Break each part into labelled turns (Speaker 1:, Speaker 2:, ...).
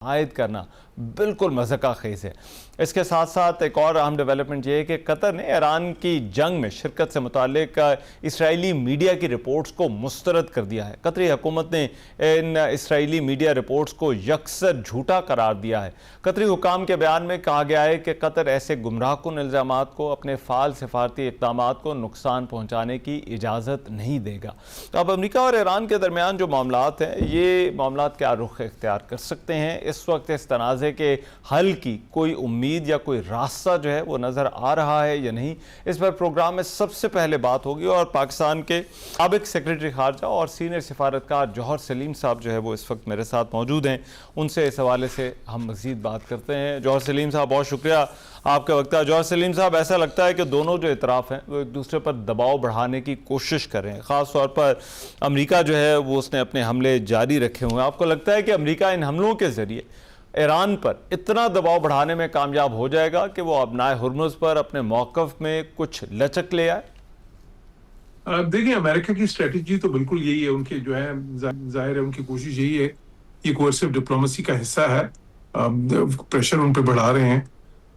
Speaker 1: عائد کرنا بالکل مذہقہ خیز ہے۔ اس کے ساتھ ساتھ ایک اور اہم ڈیولپمنٹ یہ ہے کہ قطر نے ایران کی جنگ میں شرکت سے متعلق اسرائیلی میڈیا کی رپورٹس کو مسترد کر دیا ہے۔ قطری حکومت نے ان اسرائیلی میڈیا رپورٹس کو یکسر جھوٹا قرار دیا ہے۔ قطری حکام کے بیان میں کہا گیا ہے کہ قطر ایسے گمراہ کن الزامات کو اپنے فعال سفارتی اقدامات کو نقصان پہنچانے کی اجازت نہیں دے گا۔ اب امریکہ اور ایران کے درمیان جو معاملات ہیں، یہ معاملات کیا رخ اختیار کر سکتے ہیں؟ اس وقت اس تنازع کے حل کی کوئی امید یا کوئی راستہ جو ہے وہ نظر آ رہا ہے یا نہیں، اس پر پروگرام میں سب سے پہلے بات ہوگی، اور پاکستان کے سابق سیکریٹری خارجہ اور سینئر سفارتکار جوہر سلیم صاحب جو ہے وہ اس وقت میرے ساتھ موجود ہیں، ان سے اس حوالے سے ہم مزید بات کرتے ہیں۔ جوہر سلیم صاحب، بہت شکریہ آپ کے وقت کا۔ جوہر سلیم صاحب، ایسا لگتا ہے کہ دونوں جو اطراف ہیں وہ ایک دوسرے پر دباؤ بڑھانے کی کوشش کر رہے ہیں، خاص طور پر امریکہ جو ہے وہ اس نے اپنے حملے جاری رکھے ہوئے ہیں۔ آپ کو لگتا ہے کہ امریکہ ان حملوں کے ذریعے ایران پر اتنا دباؤ بڑھانے میں کامیاب ہو جائے گا کہ وہ ابنائے ہرمز پر اپنے موقف میں کچھ لچک لے آئے؟
Speaker 2: دیکھیں، امریکہ کی اسٹریٹجی تو بالکل یہی ہے، ان کی جو ہے ظاہر ہے ان کی کوشش یہی ہے، یہ کوئرسو ڈپلومیسی کا حصہ ہے، پریشر ان پہ بڑھا رہے ہیں۔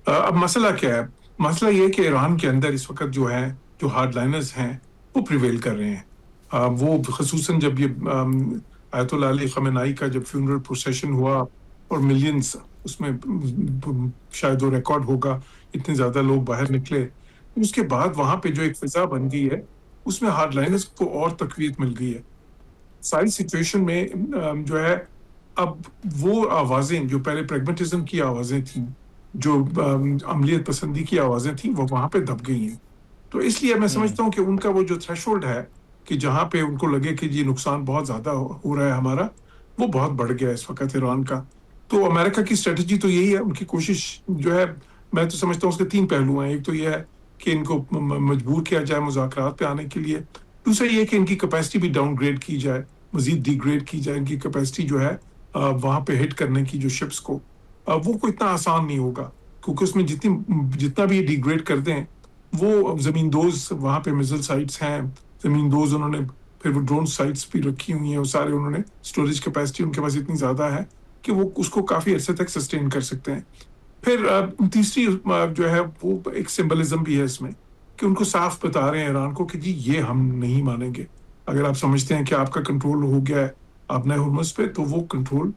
Speaker 2: اب مسئلہ کیا ہے؟ مسئلہ یہ کہ ایران کے اندر اس وقت جو ہے جو ہارڈ لائنرز ہیں وہ پریویل کر رہے ہیں۔ وہ خصوصاً جب یہ آیت اللہ علی خامنہئی کا جب فیونرل پروسیشن ہوا اور ملینز اس میں شاید وہ ریکارڈ ہوگا، اتنے زیادہ لوگ باہر نکلے، اس کے بعد وہاں پہ جو ایک فضا بن گئی ہے اس میں ہارڈ لائنرز کو اور تقویت مل گئی ہے۔ ساری سچویشن میں جو ہے اب وہ آوازیں جو پہلے پریگمیٹزم کی آوازیں تھیں، جو عملیت پسندی کی آوازیں تھیں، وہ وہاں پہ دب گئی ہیں۔ تو اس لیے میں سمجھتا ہوں کہ ان کا وہ جو تھریشولڈ ہے کہ جہاں پہ ان کو لگے کہ یہ نقصان بہت زیادہ ہو رہا ہے ہمارا، وہ بہت بڑھ گیا ہے اس وقت ایران کا۔ تو امریکہ کی اسٹریٹجی تو یہی ہے، ان کی کوشش جو ہے، میں تو سمجھتا ہوں اس کے 3 پہلو ہیں۔ ایک تو یہ ہے کہ ان کو مجبور کیا جائے مذاکرات پہ آنے کے لیے، دوسرا یہ کہ ان کی کیپیسٹی بھی ڈاؤن گریڈ کی جائے، مزید ڈی گریڈ کی جائے، ان کی کیپیسٹی جو ہے وہاں پہ ہٹ کرنے کی جو شپس کو، وہ کوئی اتنا آسان نہیں ہوگا، کیونکہ اس میں جتنا بھی ڈی گریڈ کر دیں، وہ زمین دوز وہاں پہ میزل سائٹس ہیں، زمین دوز انہوں نے پھر وہ ڈرون سائٹس بھی رکھی ہوئی ہیں، وہ سارے انہوں نے اسٹوریج کیپیسٹی ان کے پاس اتنی زیادہ ہے کہ وہ اس کو کافی عرصے تک سسٹین کر سکتے ہیں۔ پھر تیسری جو ہے وہ ایک سمبلزم بھی ہے اس میں، کہ ان کو صاف بتا رہے ہیں ایران کو کہ جی یہ ہم نہیں مانیں گے، اگر آپ سمجھتے ہیں کہ آپ کا کنٹرول ہو گیا ہے اپنے ہرمز پہ، تو وہ کنٹرول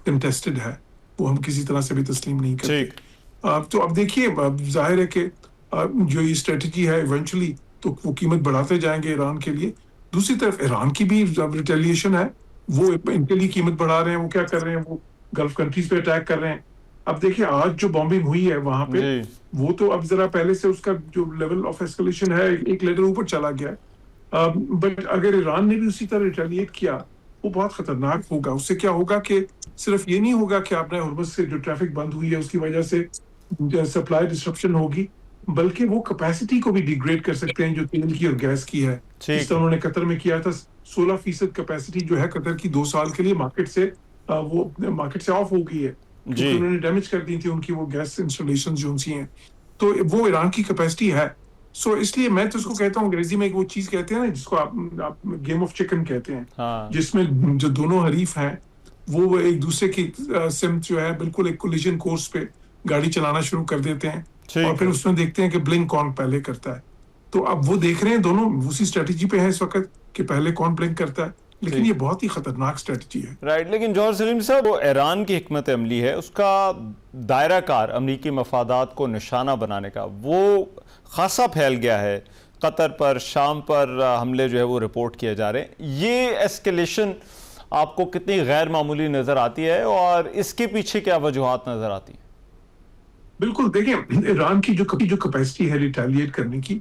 Speaker 2: کنٹیسٹڈ ہے، وہ ہم کسی طرح سے بھی تسلیم نہیں کرتے۔ تو اب دیکھیے، ظاہر ہے کہ جو یہ اسٹریٹجی ہے ایونچولی تو وہ قیمت بڑھاتے جائیں گے ایران کے لیے۔ دوسری طرف ایران کی بھی ریٹیلیشن ہے، وہ ان کے لیے قیمت بڑھا رہے ہیں۔ وہ کیا کر رہے ہیں؟ وہ گلف کنٹریز پہ اٹیک کر رہے ہیں۔ اب دیکھیں، آج جو بامبنگ ہوئی ہے وہاں پہ، وہ تو اب ذرا پہلے سے اس کا جو لیول آف ایسکلیشن ہے ایک لیول اوپر چلا گیا ہے، بٹ اگر ایران نے بھی اسی طرح ریٹیلیٹ کیا، وہ بہت خطرناک ہوگا۔ اس سے کیا ہوگا کہ صرف یہ نہیں ہوگا کہ آپ نے ہرمز سے جو ٹریفک بند ہوئی ہے اس کی وجہ سے سپلائی ڈسرپشن ہوگی، بلکہ وہ کیپیسٹی کو بھی ڈیگریڈ کر سکتے ہیں جو تیل کی اور گیس کی ہے۔ جس طرح انہوں نے قطر میں کیا تھا، 16% کیپیسٹی جو ہے قطر کی 2 سال کے لیے مارکیٹ سے آف ہو گئی ہے، کیونکہ انہوں نے ڈیمیج کر دی تھی ان کی وہ گیس انسٹالیشن جو ان سی ہیں، تو وہ ایران کی کیپیسٹی ہے۔ سو اس لیے میں تو اس کو کہتا ہوں، انگریزی میں ایک وہ چیز کہتے ہیں نا جس کو آپ گیم آف چکن کہتے ہیں، جس میں جو دونوں حریف ہیں وہ ایک دوسرے کی سمت جو ہے بالکل ایک کولیجن کورس پہ گاڑی چلانا شروع کر دیتے ہیں، اور پھر اس میں دیکھتے ہیں کہ بلنک کون پہلے کرتا ہے۔ تو اب وہ دیکھ رہے ہیں دونوں اسی اسٹریٹجی پہ ہیں اس وقت کہ پہلے کون بلنک کرتا ہے، لیکن یہ بہت ہی خطرناک اسٹریٹجی ہے۔
Speaker 1: رائٹ، لیکن جوہر سلیم صاحب، وہ ایران کی حکمت عملی ہے، اس کا دائرہ کار امریکی مفادات کو نشانہ بنانے کا وہ خاصا پھیل گیا ہے۔ قطر پر، شام پر حملے جو ہے وہ رپورٹ کیے جا رہے ہیں۔ یہ ایسکیلیشن آپ کو کتنی غیر معمولی نظر آتی ہے، اور اس کے پیچھے کیا وجوہات نظر آتی ہیں؟
Speaker 2: بالکل، دیکھیں، ایران کی جو کیپیسٹی ہے ریٹیلیٹ کرنے کی،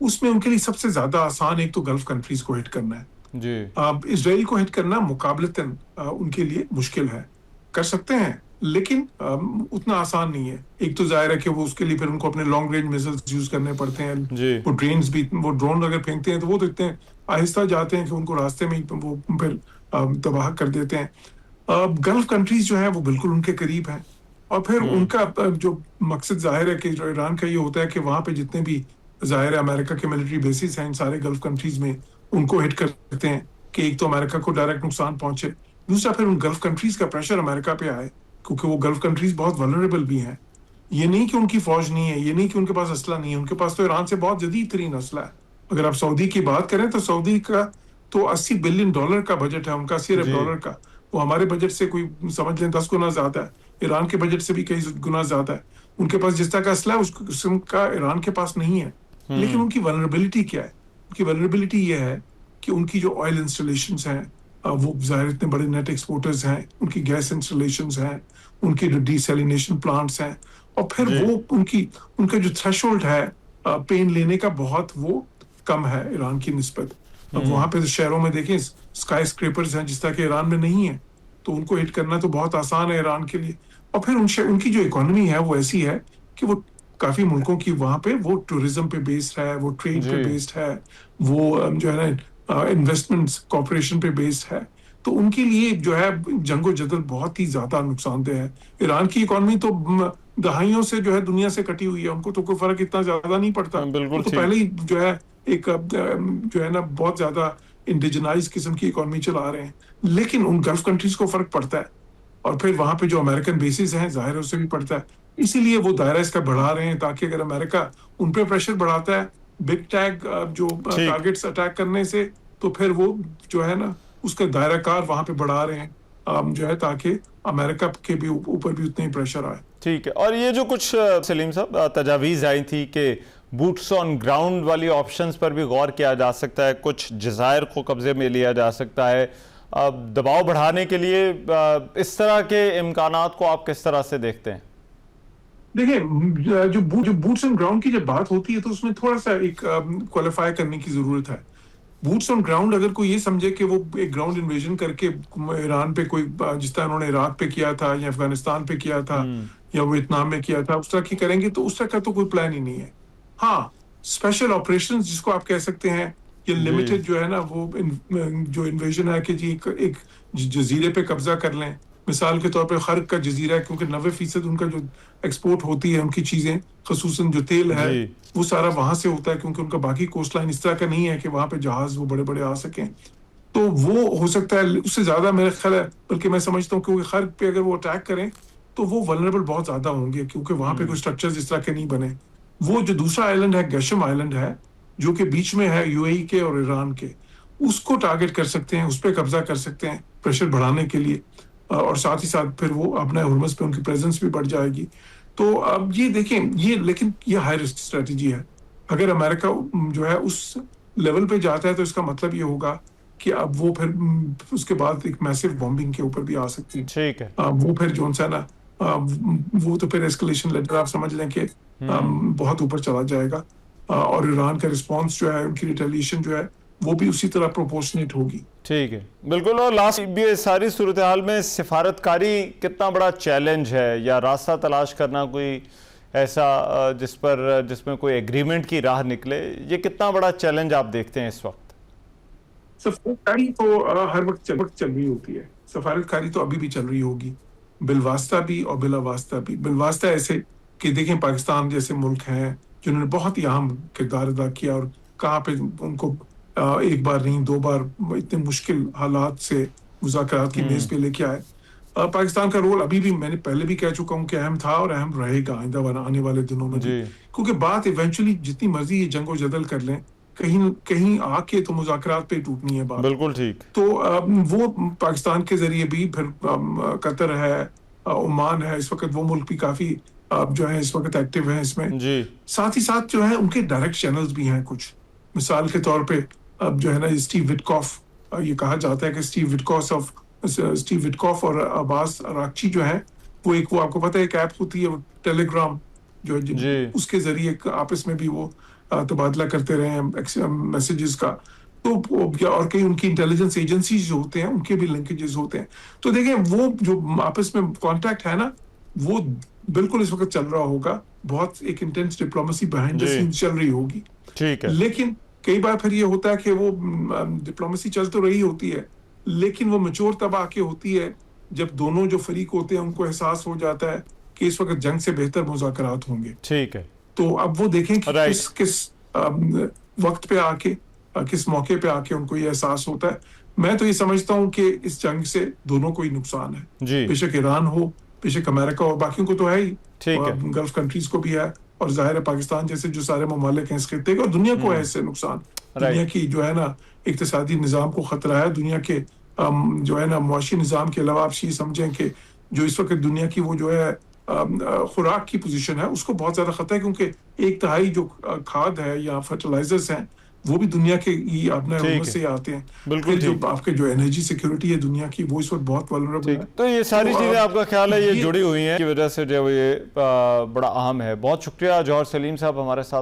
Speaker 2: اس میں ان کے لیے سب سے زیادہ آسان ایک تو گلف کنٹریز کو ہٹ کرنا ہے۔ اسرائیل کو ہٹ کرنا مقابلتاً ان کے لیے مشکل ہے، کر سکتے ہیں لیکن اتنا آسان نہیں ہے۔ ایک تو ظاہر ہے کہ وہ اس کے لیے پھر ان کو اپنے لانگ رینج میزلز یوز کرنے پڑتے ہیں، وہ ڈرون اگر پھینکتے ہیں تو وہ تو اتنے آہستہ جاتے ہیں کہ ان کو راستے میں وہ پھر تباہ کر دیتے ہیں۔ گلف کنٹریز جو ہیں وہ بالکل ان کے قریب ہیں، اور پھر ان کا جو مقصد ظاہر ہے کہ جو ایران کا یہ ہوتا ہے کہ وہاں پہ جتنے بھی ظاہر ہے امریکہ کے ملٹری بیسز ہیں ان سارے گلف کنٹریز میں، ان کو ہٹ کرتے ہیں کہ ایک تو امریکہ کو ڈائریکٹ نقصان پہنچے، دوسرا پھر ان گلف کنٹریز کا پریشر امریکہ پہ آئے کیونکہ وہ گلف کنٹریز بہت ولنریبل بھی ہیں. یہ نہیں کہ ان کی فوج نہیں ہے, یہ نہیں کہ ان کے پاس اسلحہ نہیں ہے, ان کے پاس تو ایران سے بہت جدید ترین اسلحہ ہے. اگر آپ سعودی کی بات کریں تو سعودی کا تو $80 بلین کا بجٹ ہے ان کا, $80 ارب کا. وہ ہمارے بجٹ سے کوئی سمجھ لیں 10 گنا زیادہ ہے, ایران کے بجٹ سے بھی کئی گنا زیادہ ہے. ان کے پاس جس طرح کا اسلحہ اس قسم کا ایران کے پاس نہیں ہے. لیکن ان کی ولنریبلٹی کیا ہے؟ ان کی ولنریبلٹی یہ ہے کہ ان کی جو آئل انسٹالیشنز ہیں وہ ظاہر اتنے بڑے نیٹ ایکسپورٹرز ہیں, ان کی گیس انسٹالیشنز ہیں, ان کی جو ڈی سیلینیشن پلانٹس ہیں, اور پھر وہ ان کا جو تھریش ہولڈ ہے پین لینے کا بہت وہ کم ہے ایران کی نسبت. وہاں پہ شہروں میں دیکھیں اسکائی اسکریپرز ہیں جس طرح کہ ایران میں نہیں ہے, تو ان کو ہٹ کرنا تو بہت آسان ہے ایران کے لیے. اور پھر ان کی جو اکانومی ہے وہ ایسی ہے کہ وہ کافی ملکوں کی وہاں پہ وہ ٹورزم پہ بیسڈ ہے, وہ ٹریڈ پہ بیسڈ ہے, وہ جو ہے نا انویسٹمنٹس کارپوریشن پہ بیسڈ ہے. تو ان کے لیے جو ہے جنگ و جدل بہت ہی زیادہ نقصان دہ ہے. ایران کی اکانومی تو دہائیوں سے جو ہے دنیا سے کٹی ہوئی ہے, ان کو تو کوئی فرق اتنا زیادہ نہیں پڑتا. وہ تو پہلے ہی جو ہے ایک جو ہے نا بہت زیادہ انڈیجنائز قسم کی اکانومی چلا رہے ہیں. لیکن ان گلف کنٹریز کو فرق پڑتا ہے, اور پھر وہاں پہ جو امریکن بیسز ہیں ظاہر ہے اس سے بھی پڑتا ہے. اسی لیے وہ دائرہ اس کا بڑھا رہے ہیں تاکہ اگر امریکہ ان پہ پریشر بڑھاتا ہے بگ ٹیگ جو ٹارگیٹس اٹیک کرنے سے, تو پھر وہ جو ہے نا اس کا دائرہ کار وہاں پہ بڑھا رہے ہیں جو ہے تاکہ امریکہ کے بھی اوپر بھی اتنا ہی پریشر آئے.
Speaker 1: ٹھیک ہے. اور یہ جو کچھ سلیم صاحب تجاویز آئی تھی کہ بوٹس آن گراؤنڈ والی آپشنز پر بھی غور کیا جا سکتا ہے, کچھ جزائر کو قبضے میں لیا جا سکتا ہے, دباؤ بڑھانے کے لیے اس طرح کے امکانات کو آپ کس طرح سے دیکھتے ہیں؟
Speaker 2: دیکھیں جو بوٹس آن گراؤنڈ کی جب بات ہوتی ہے تو اس میں تھوڑا سا ایک کوالیفائی کرنے کی ضرورت ہے. بوٹس آن گراؤنڈ اگر کوئی یہ سمجھے کہ وہ ایک گراؤنڈ انویژن کر کے ایران پہ کوئی جس طرح انہوں نے عراق پہ کیا تھا یا افغانستان پہ کیا تھا یا ویتنام میں کیا تھا اس طرح کی کریں گے, تو اس طرح کا تو کوئی پلان ہی نہیں ہے. ہاں اسپیشل آپریشنز جس کو آپ کہہ سکتے ہیں, یہ لمیٹڈ جو ہے نا وہ جو انویژن ہے کہ جی ایک جزیرے پہ قبضہ کر لیں. مثال کے طور پہ خرق کا جزیرہ ہے, کیونکہ 90% ان کا جو ایکسپورٹ ہوتی ہے ان کی چیزیں خصوصاً جو تیل ہے وہ سارا وہاں سے ہوتا ہے, کیونکہ ان کا باقی کوسٹ لائن اس طرح کا نہیں ہے کہ وہاں پہ جہاز وہ بڑے بڑے آ سکیں. تو وہ ہو سکتا ہے اس سے زیادہ میرا خیال ہے, بلکہ میں سمجھتا ہوں کہ خرق پہ اگر وہ اٹیک کریں تو وہ ولنریبل بہت زیادہ ہوں گے, کیونکہ وہاں پہ کوئی اسٹرکچرز اس طرح کے نہیں بنے. وہ جو دوسرا آئلینڈ ہے گیشم آئلینڈ ہے جو کہ بیچ میں ہے یو اے ای کے اور ایران کے, اس کو ٹارگٹ کر سکتے ہیں, اس پہ قبضہ کر سکتے ہیں پریشر بڑھانے کے لیے, اور ساتھ ہی ساتھ پھر وہ اپنا ہرمز پہ ان کی پریزنس بھی بڑھ جائے گی. تو اب یہ دیکھیں لیکن یہ ہائی رسک اسٹریٹجی ہے. اگر امریکہ جو ہے اس لیول پہ جاتا ہے تو اس کا مطلب یہ ہوگا کہ اب وہ پھر اس کے بعد ایک میسو بامبنگ کے اوپر بھی آ سکتی ہے.
Speaker 1: ٹھیک ہے.
Speaker 2: وہ پھر جو ہے نا وہ تو پھر ایسکلیشن لیٹر آپ سمجھ لیں کہ بہت اوپر چلا جائے گا, اور ایران کا رسپانس جو ہے ان کی ریٹیلیشن جو ہے وہ بھی اسی طرح پروپورشنیٹ ہوگی.
Speaker 1: ٹھیک ہے, بالکل. اور لاسٹ یہ ساری صورتحال میں سفارتکاری کتنا بڑا چیلنج ہے, یا راستہ تلاش کرنا کوئی ایسا جس میں کوئی ایگریمنٹ کی راہ نکلے, یہ کتنا بڑا چیلنج آپ دیکھتے ہیں اس وقت؟
Speaker 2: سفارتکاری تو ہر وقت چل رہی ہوتی ہے, سفارتکاری تو ابھی بھی چل رہی ہوگی, بالواسطہ بھی اور بلا واسطہ بھی. بالواسطہ ایسے کہ دیکھیں پاکستان جیسے ملک ہیں جنہوں نے بہت ہی اہم کردار ادا کیا, اور کہاں پہ ان کو ایک بار نہیں 2 بار اتنے مشکل حالات سے مذاکرات کی میز پہ لے کے آئے. پاکستان کا رول ابھی بھی میں نے پہلے بھی کہہ چکا ہوں کہ اہم تھا اور اہم رہے گا آئندہ آنے والے دنوں میں بھی, کیونکہ بات ایونچولی جتنی مرضی یہ جنگ و جدل کر لیں کہیں آ کے تو مذاکرات پہ ٹوٹنی ہے بات.
Speaker 1: بالکل ٹھیک.
Speaker 2: تو وہ پاکستان کے ذریعے بھی پھر قطر ہے, عمان ہے, اس وقت وہ ملک بھی کافی جو ہے اس وقت ایکٹیو ہیں اس میں. ساتھ ہی ساتھ جو ہے ان کے ڈائریکٹ چینلز بھی ہیں کچھ. مثال کے طور پہ اب جو ہے نا اسٹیو وٹکاف, یہ کہا جاتا ہے کہ اسٹیو وٹکاف اور عباس اراغچی جو ہیں وہ آپ کو پتہ ہے ایک ایپ ہوتی ہے ٹیلی گرام جو اس کے ذریعے آپس میں بھی وہ تبادلہ کرتے رہے ہیں میسیجز کا. تو اور کئی ان کی انٹیلیجنس ایجنسیز جو ہوتے ہیں ان کے بھی لنکیجز ہوتے ہیں. تو دیکھیں وہ جو آپس میں کانٹیکٹ ہے نا وہ بالکل اس وقت چل رہا ہوگا, بہت ایک intense diplomacy behind the scenes چل رہی ہوگی.
Speaker 1: ٹھیک ہے.
Speaker 2: لیکن کئی بار پھر یہ ہوتا ہے کہ وہ ڈپلومیسی چل تو رہی ہوتی ہے لیکن وہ میچور تب آ کے ہوتی ہے جب دونوں جو فریق ہوتے ہیں ان کو احساس ہو جاتا ہے کہ اس وقت جنگ سے بہتر مذاکرات ہوں گے.
Speaker 1: ٹھیک ہے.
Speaker 2: تو اب وہ دیکھیں کہ کس وقت پہ آ کے کس موقع پہ آ کے ان کو یہ احساس ہوتا ہے. میں تو یہ سمجھتا ہوں کہ اس جنگ سے دونوں کو ہی نقصان ہے. بے شک ایران ہو بے شک امریکہ اور باقیوں کو تو ہے ہی،
Speaker 1: ٹھیک ہے،
Speaker 2: گلف کنٹریز کو بھی ہے، اور ظاہر ہے پاکستان جیسے جو سارے ممالک ہیں اس خطے کے، اور دنیا کو ہے اس سے نقصان. دنیا کی جو ہے نا اقتصادی نظام کو خطرہ ہے، دنیا کے جو ہے نا معاشی نظام کے علاوہ آپ یہ سمجھیں کہ جو اس وقت دنیا کی وہ جو ہے خوراک کی پوزیشن ہے اس کو بہت زیادہ خطرہ ہے، کیونکہ 1/3 جو کھاد ہے یا فرٹیلائزرز ہیں وہ بھی دنیا کے اپنے حکومت سے آتے ہیں.
Speaker 1: بالکل
Speaker 2: پھر جو
Speaker 1: ٹھیک.
Speaker 2: آپ کے جو انرجی سیکیورٹی ہے دنیا کی وہ اس وقت بہت والنریبل ہے.
Speaker 1: تو یہ ساری چیزیں آپ کا خیال ہے یہ
Speaker 2: یہ
Speaker 1: جڑی ہوئی ہیں کی وجہ سے جو یہ بڑا اہم ہے. بہت شکریہ جوہر سلیم صاحب ہمارے ساتھ